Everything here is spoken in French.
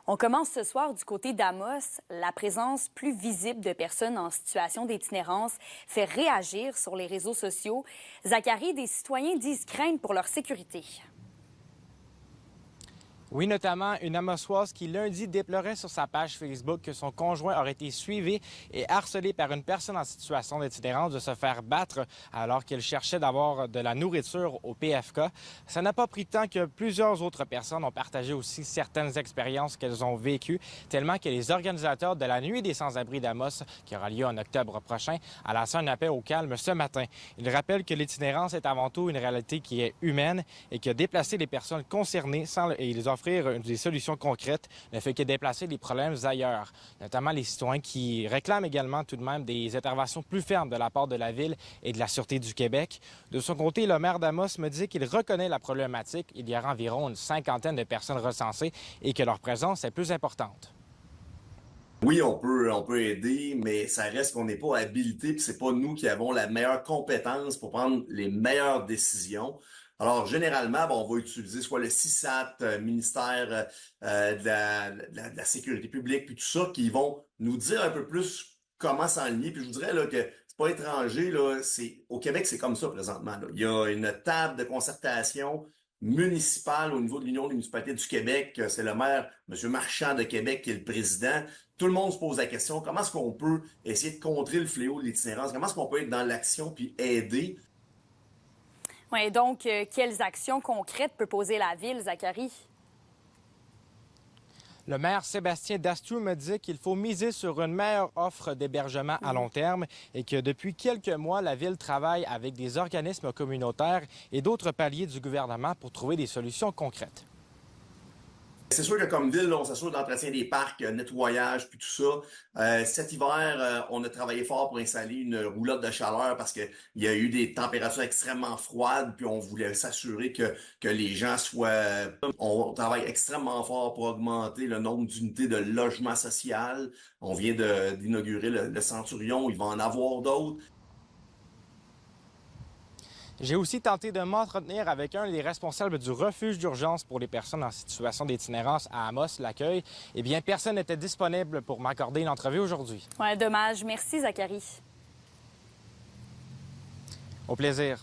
On commence ce soir du côté d'Amos. La présence plus visible de personnes en situation d'itinérance fait réagir sur les réseaux sociaux. Zachary, des citoyens disent craindre pour leur sécurité. Oui, notamment une Amossoise qui lundi déplorait sur sa page Facebook que son conjoint aurait été suivi et harcelé par une personne en situation d'itinérance de se faire battre alors qu'elle cherchait d'avoir de la nourriture au PFK. Ça n'a pas pris de temps que plusieurs autres personnes ont partagé aussi certaines expériences qu'elles ont vécues, tellement que les organisateurs de la Nuit des sans-abri d'Amos, qui aura lieu en octobre prochain, a lancé un appel au calme ce matin. Ils rappellent que l'itinérance est avant tout une réalité qui est humaine et que déplacer les personnes concernées et les offrir des solutions concrètes ne fait que déplacer les problèmes ailleurs, notamment les citoyens qui réclament également tout de même des interventions plus fermes de la part de la Ville et de la Sûreté du Québec. De son côté, le maire d'Amos me dit qu'il reconnaît la problématique. Il y aura environ une cinquantaine de personnes recensées et que leur présence est plus importante. Oui, on peut aider, mais ça reste qu'on n'est pas habilité, puis c'est pas nous qui avons la meilleure compétence pour prendre les meilleures décisions. Alors, généralement, on va utiliser soit le CISAT, ministère de la Sécurité publique, puis tout ça, qui vont nous dire un peu plus comment s'enligner. Puis je vous dirais là, que c'est pas étranger, là, au Québec, c'est comme ça présentement, là. Il y a une table de concertation municipale au niveau de l'Union des municipalités du Québec. C'est le maire, M. Marchand de Québec, qui est le président. Tout le monde se pose la question, comment est-ce qu'on peut essayer de contrer le fléau de l'itinérance? Comment est-ce qu'on peut être dans l'action puis aider? Oui, donc, quelles actions concrètes peut poser la Ville, Zachary? Le maire Sébastien Dastrou me dit qu'il faut miser sur une meilleure offre d'hébergement à long terme et que depuis quelques mois, la Ville travaille avec des organismes communautaires et d'autres paliers du gouvernement pour trouver des solutions concrètes. C'est sûr que comme ville, là, on s'assure de l'entretien des parcs, nettoyage, puis tout ça. Cet hiver, on a travaillé fort pour installer une roulotte de chaleur parce qu'il y a eu des températures extrêmement froides, puis on voulait s'assurer que les gens soient... On travaille extrêmement fort pour augmenter le nombre d'unités de logement social. On vient d'inaugurer le Centurion, il va en avoir d'autres. J'ai aussi tenté de m'entretenir avec un des responsables du refuge d'urgence pour les personnes en situation d'itinérance à Amos, l'accueil. Eh bien, personne n'était disponible pour m'accorder une entrevue aujourd'hui. Ouais, dommage. Merci, Zachary. Au plaisir.